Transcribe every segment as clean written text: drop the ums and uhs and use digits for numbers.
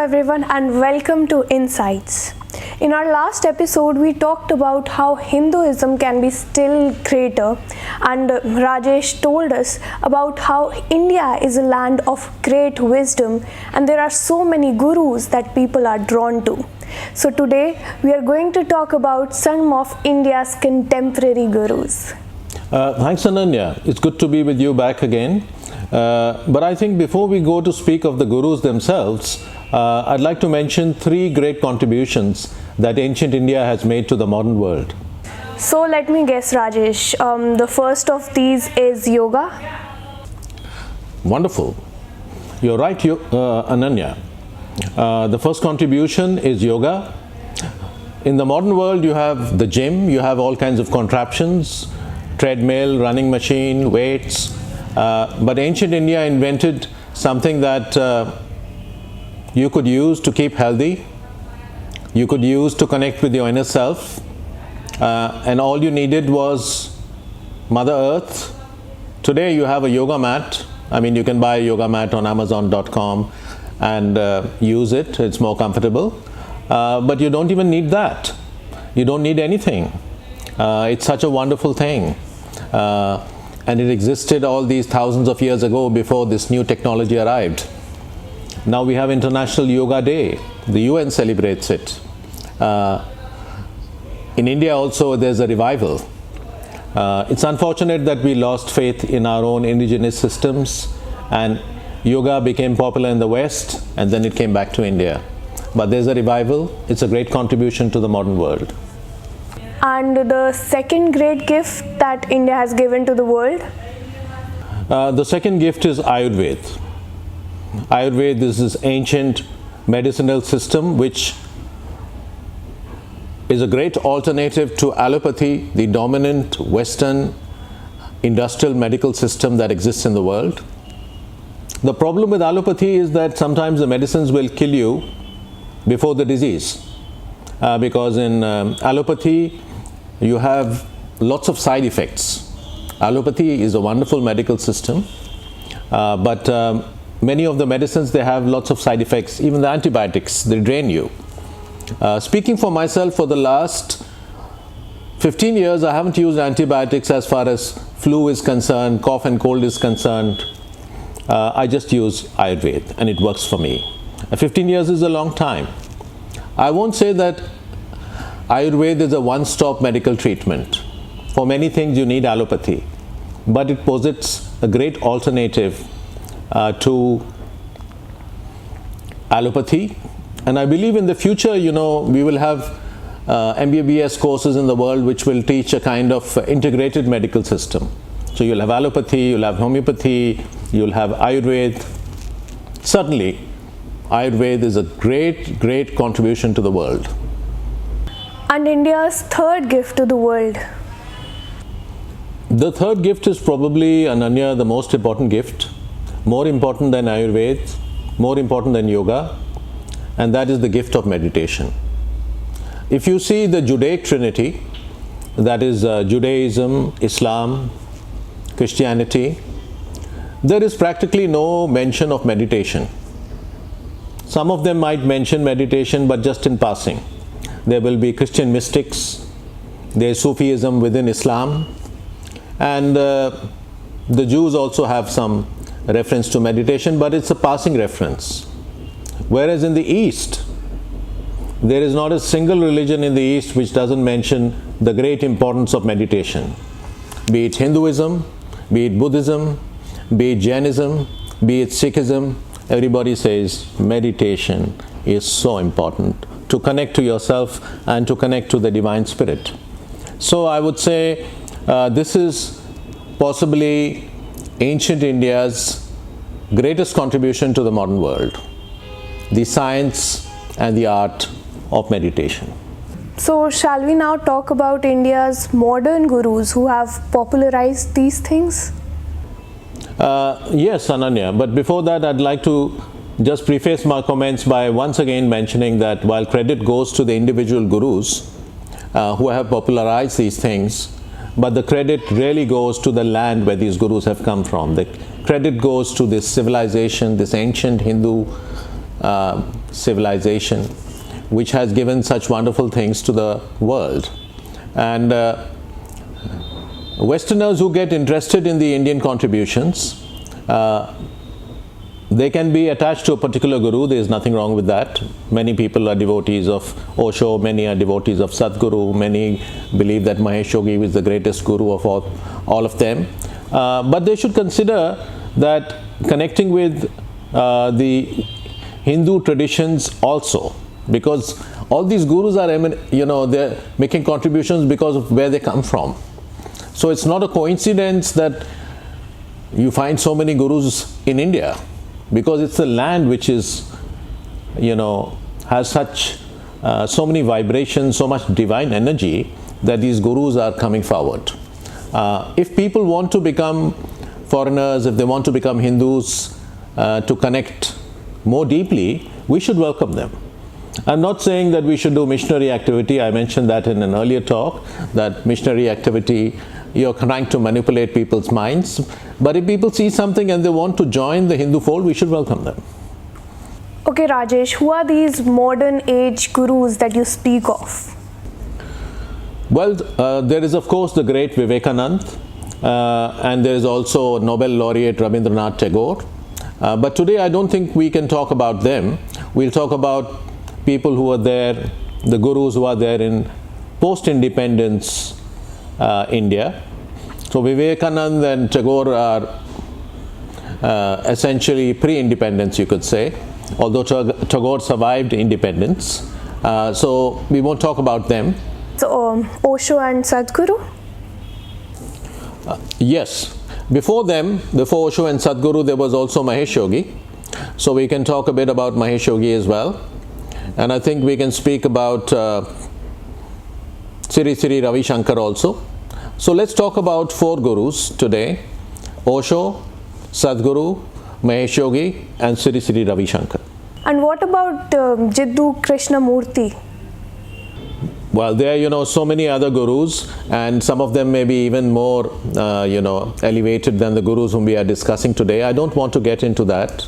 everyone and welcome to Insights. In our last episode, we talked about how Hinduism can be still greater, and Rajesh told us about how India is a land of great wisdom and there are so many gurus that people are drawn to. So today, we are going to talk about some of India's contemporary gurus. Thanks, Ananya. It's good to be with you back again. But I think before we go to speak of the gurus themselves, I'd like to mention three great contributions that ancient India has made to the modern world. So let me guess, Rajesh. The first of these is yoga. Wonderful. You're right, Ananya. The first contribution is yoga. In the modern world, you have the gym, you have all kinds of contraptions, treadmill, running machine, weights. But ancient India invented something that you could use to keep healthy, you could use to connect with your inner self, and all you needed was Mother Earth. Today you have a yoga mat. I mean, you can buy a yoga mat on Amazon.com and use it. It's more comfortable. But you don't even need that. You don't need anything. It's such a wonderful thing. And it existed all these thousands of years ago before this new technology arrived. Now we have International Yoga Day. The UN celebrates it. In India also there's a revival. It's unfortunate that we lost faith in our own indigenous systems and yoga became popular in the West and then it came back to India. But there's a revival. It's a great contribution to the modern world. And the second great gift that India has given to the world? The second gift is Ayurveda. Ayurveda is this ancient medicinal system which is a great alternative to allopathy, the dominant Western industrial medical system that exists in the world. The problem with allopathy is that sometimes the medicines will kill you before the disease. Because in allopathy, you have lots of side effects. Allopathy is a wonderful medical system, but many of the medicines, they have lots of side effects. Even the antibiotics, they drain you. Speaking for myself, for the last 15 years, I haven't used antibiotics as far as flu is concerned, cough and cold is concerned. I just use Ayurveda and it works for me. 15 years is a long time. I won't say that Ayurveda is a one-stop medical treatment. For many things you need allopathy, but it posits a great alternative to allopathy. And I believe in the future, we will have MBBS courses in the world which will teach a kind of integrated medical system. So you'll have allopathy, you'll have homeopathy, you'll have Ayurveda. Certainly, Ayurveda is a great contribution to the world. And India's third gift to the world? The third gift is probably, Ananya, the most important gift, more important than Ayurveda, more important than yoga, and that is the gift of meditation. If you see the Judaic Trinity, that is Judaism, Islam, Christianity, there is practically no mention of meditation. Some of them might mention meditation, but just in passing. There will be Christian mystics, there is Sufism within Islam, and the Jews also have some reference to meditation, but it's a passing reference. Whereas in the East, there is not a single religion in the East which doesn't mention the great importance of meditation. Be it Hinduism, be it Buddhism, be it Jainism, be it Sikhism, everybody says meditation is so important to connect to yourself and to connect to the divine spirit. So I would say this is possibly ancient India's greatest contribution to the modern world, the science and the art of meditation. So shall we now talk about India's modern gurus who have popularized these things? Yes, Ananya, but before that I'd like to just preface my comments by once again mentioning that while credit goes to the individual gurus who have popularized these things, but the credit really goes to the land where these gurus have come from. The credit goes to this civilization, this ancient Hindu civilization which has given such wonderful things to the world. And Westerners who get interested in the Indian contributions, they can be attached to a particular guru. There is nothing wrong with that. Many people are devotees of Osho, many are devotees of Sadhguru, many believe that Mahesh Yogi is the greatest guru of all of them. But they should consider that connecting with the Hindu traditions also, because all these gurus are, they're making contributions because of where they come from. So it's not a coincidence that you find so many gurus in India, because it's a land which is, has so many vibrations, so much divine energy that these gurus are coming forward. If people want to become foreigners, if they want to become Hindus, to connect more deeply, we should welcome them. I'm not saying that we should do missionary activity. I mentioned that in an earlier talk, that missionary activity, you're trying to manipulate people's minds. But if people see something and they want to join the Hindu fold, we should welcome them. Okay, Rajesh, who are these modern age gurus that you speak of? Well, there is of course the great Vivekanand, and there is also Nobel laureate Rabindranath Tagore. But today I don't think we can talk about them. We'll talk about people who are there, the gurus who are there in post-independence India. So Vivekanand and Tagore are essentially pre-independence, you could say, although Tagore survived independence. So we won't talk about them. So Osho and Sadhguru? Yes. Before them, before Osho and Sadhguru, there was also Mahesh Yogi. So we can talk a bit about Mahesh Yogi as well. And I think we can speak about Sri Ravi Shankar also. So let's talk about 4 gurus today: Osho, Sadhguru, Mahesh Yogi, and Sri Ravi Shankar. And what about Jiddu Krishnamurti? Well, there are, so many other gurus, and some of them may be even more, elevated than the gurus whom we are discussing today. I don't want to get into that.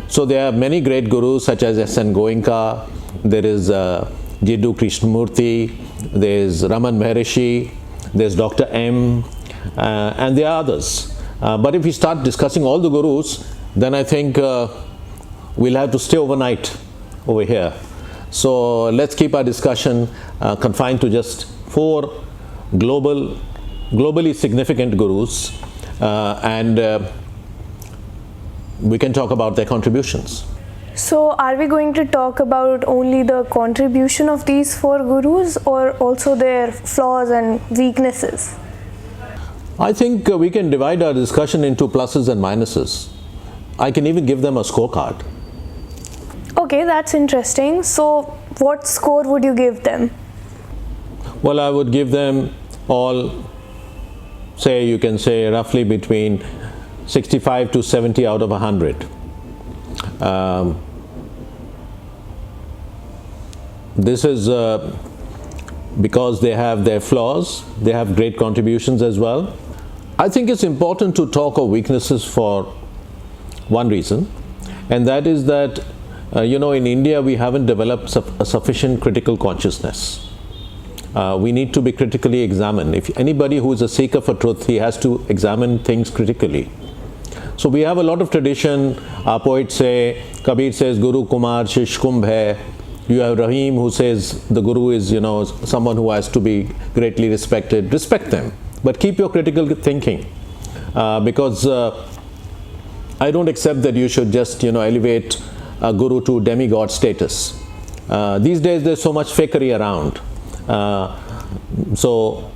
So there are many great gurus such as S.N. Goenka, there is Jiddu Krishnamurti, there is Raman Maharishi, there is Dr. M, and there are others. But if we start discussing all the gurus, then I think we'll have to stay overnight over here. So let's keep our discussion confined to just 4 globally significant gurus, and we can talk about their contributions. So are we going to talk about only the contribution of these 4 gurus, or also their flaws and weaknesses? I think we can divide our discussion into pluses and minuses. I can even give them a scorecard. Okay, that's interesting. So what score would you give them? Well, I would give them all, you can say roughly between 65 to 70 out of 100. This is because they have their flaws, they have great contributions as well. I think it's important to talk of weaknesses for one reason, and that is that in India we haven't developed a sufficient critical consciousness. We need to be critically examined. If anybody who is a seeker for truth, he has to examine things critically. So we have a lot of tradition. Our poets say, Kabir says, Guru Kumar Shish Kumbh hai. You have Rahim who says the Guru is, someone who has to be greatly respected. Respect them, but keep your critical thinking, because I don't accept that you should just, elevate a Guru to demigod status. These days there's so much fakery around. So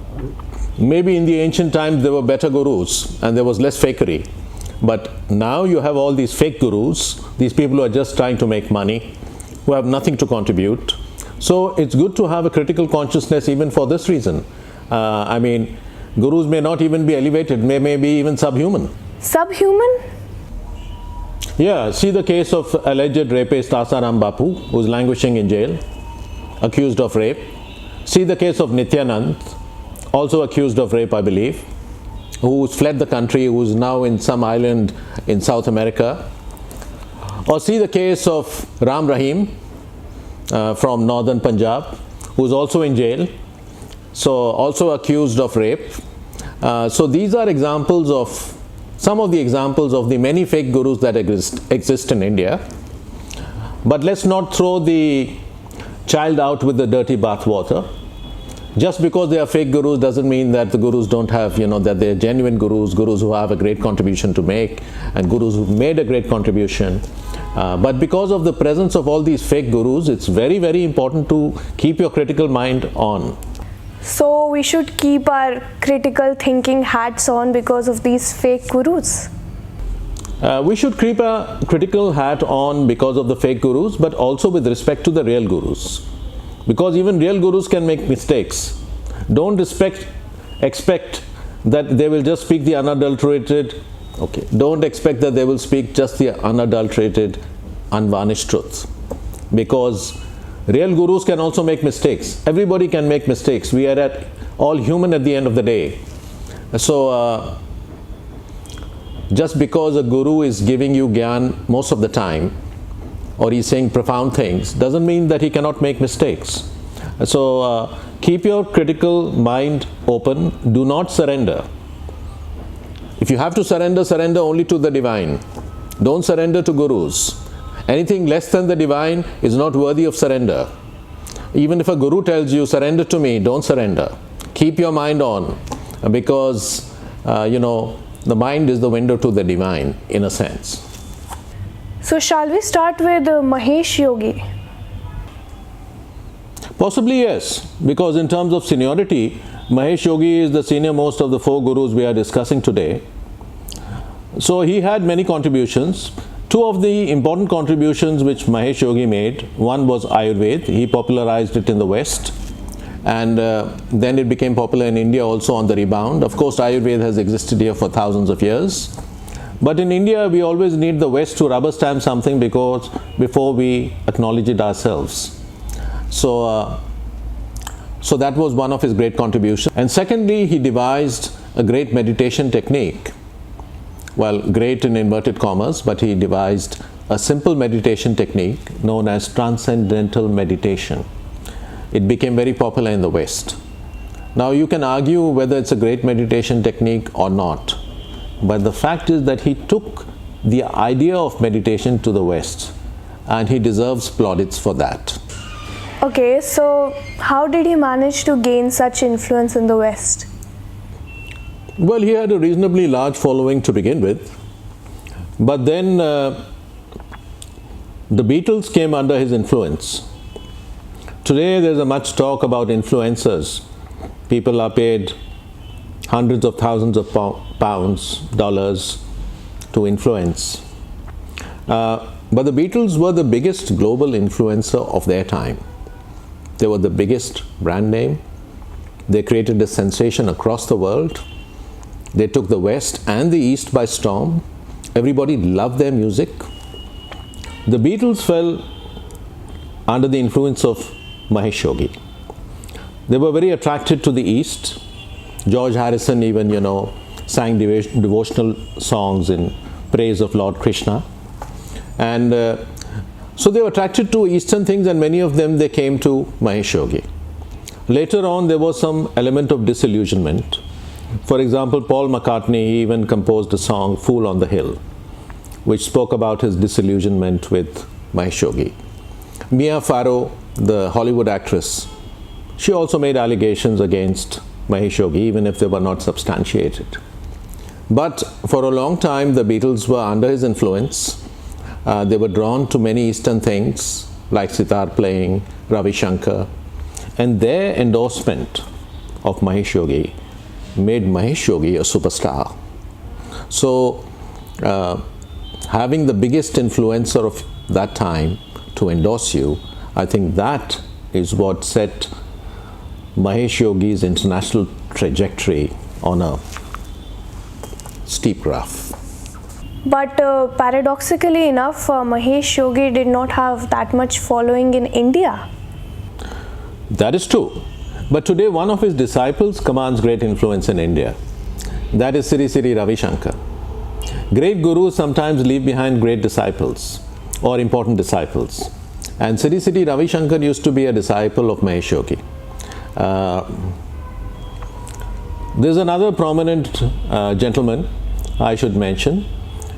maybe in the ancient times there were better gurus and there was less fakery. But now you have all these fake gurus, these people who are just trying to make money, who have nothing to contribute. So it's good to have a critical consciousness even for this reason. Gurus may not even be elevated, may be even subhuman. Subhuman? Yeah, see the case of alleged rapist Asaram Bapu, who is languishing in jail, accused of rape. See the case of Nityanand, also accused of rape, I believe, who's fled the country, who's now in some island in South America. Or see the case of Ram Rahim from northern Punjab, who is also in jail, so also accused of rape. So these are examples of some of the examples of the many fake gurus that exist in India. But let's not throw the child out with the dirty bathwater. Just because they are fake gurus doesn't mean that the gurus don't have, that they are genuine gurus who have a great contribution to make, and gurus who've made a great contribution. But because of the presence of all these fake gurus, it's very, very important to keep your critical mind on. So we should keep our critical thinking hats on because of these fake gurus. We should keep a critical hat on because of the fake gurus, but also with respect to the real gurus. Because even real gurus can make mistakes. Don't expect that they will just speak the unadulterated. Don't expect that they will speak just the unadulterated, unvarnished truth. Because real gurus can also make mistakes. Everybody can make mistakes. We are all human at the end of the day. So, just because a guru is giving you gyan most of the time, or he's saying profound things, doesn't mean that he cannot make mistakes. So, keep your critical mind open. Do not surrender. If you have to surrender, surrender only to the divine. Don't surrender to gurus. Anything less than the divine is not worthy of surrender. Even if a guru tells you, surrender to me, don't surrender. Keep your mind on, because, the mind is the window to the divine, in a sense. So shall we start with Mahesh Yogi? Possibly yes, because in terms of seniority, Mahesh Yogi is the senior most of the 4 gurus we are discussing today. So he had many contributions. 2 of the important contributions which Mahesh Yogi made, one was Ayurveda. He popularized it in the West, and then it became popular in India also on the rebound. Of course, Ayurveda has existed here for thousands of years. But in India, we always need the West to rubber stamp something before we acknowledge it ourselves. So that was one of his great contributions. And secondly, he devised a great meditation technique. Well, great in inverted commas, but he devised a simple meditation technique known as transcendental meditation. It became very popular in the West. Now you can argue whether it's a great meditation technique or not, but the fact is that he took the idea of meditation to the West, and he deserves plaudits for that. Okay, so how did he manage to gain such influence in the West? Well, he had a reasonably large following to begin with, but then the Beatles came under his influence. Today there's a much talk about influencers. People are paid hundreds of thousands of pounds, dollars to influence. But the Beatles were the biggest global influencer of their time. They were the biggest brand name. They created a sensation across the world. They took the West and the East by storm. Everybody loved their music. The Beatles fell under the influence of Mahesh Yogi. They were very attracted to the East. George Harrison even, sang devotional songs in praise of Lord Krishna. And so they were attracted to Eastern things, and many of them, they came to Mahesh Yogi. Later on, there was some element of disillusionment. For example, Paul McCartney even composed a song, Fool on the Hill, which spoke about his disillusionment with Mahesh Yogi. Mia Farrow, the Hollywood actress, she also made allegations against Mahesh Yogi, even if they were not substantiated. But for a long time, the Beatles were under his influence. They were drawn to many Eastern things, like sitar playing, Ravi Shankar, and their endorsement of Mahesh Yogi made Mahesh Yogi a superstar. So, having the biggest influencer of that time to endorse you, I think that is what set Mahesh Yogi's international trajectory on a steep graph. But paradoxically enough, Mahesh Yogi did not have that much following in India. That is true. But today one of his disciples commands great influence in India. That is Sri Ravi Shankar. Great gurus sometimes leave behind great disciples. or important disciples. And Sri Ravi Shankar used to be a disciple of Mahesh Yogi. There's another prominent gentleman I should mention,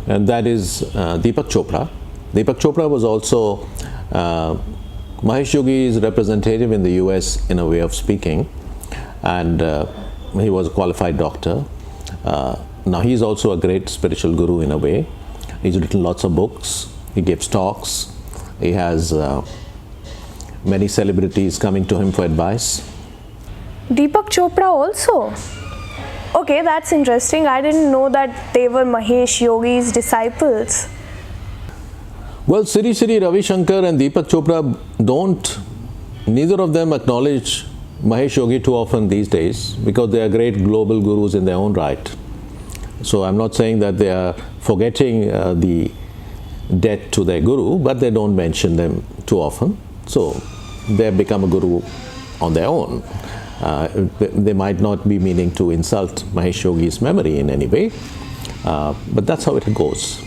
and that is Deepak Chopra. Deepak Chopra was also Mahesh Yogi's representative in the US, in a way of speaking, and he was a qualified doctor. Now he's also a great spiritual guru in a way. He's written lots of books, he gives talks, he has many celebrities coming to him for advice. Deepak Chopra also? Okay, that's interesting. I didn't know that they were Mahesh Yogi's disciples. Well, Sri Ravi Shankar and Deepak Chopra neither of them acknowledge Mahesh Yogi too often these days, because they are great global gurus in their own right. So I'm not saying that they are forgetting the debt to their guru, but they don't mention them too often. So they have become a guru on their own. They might not be meaning to insult Mahesh Yogi's memory in any way, but that's how it goes.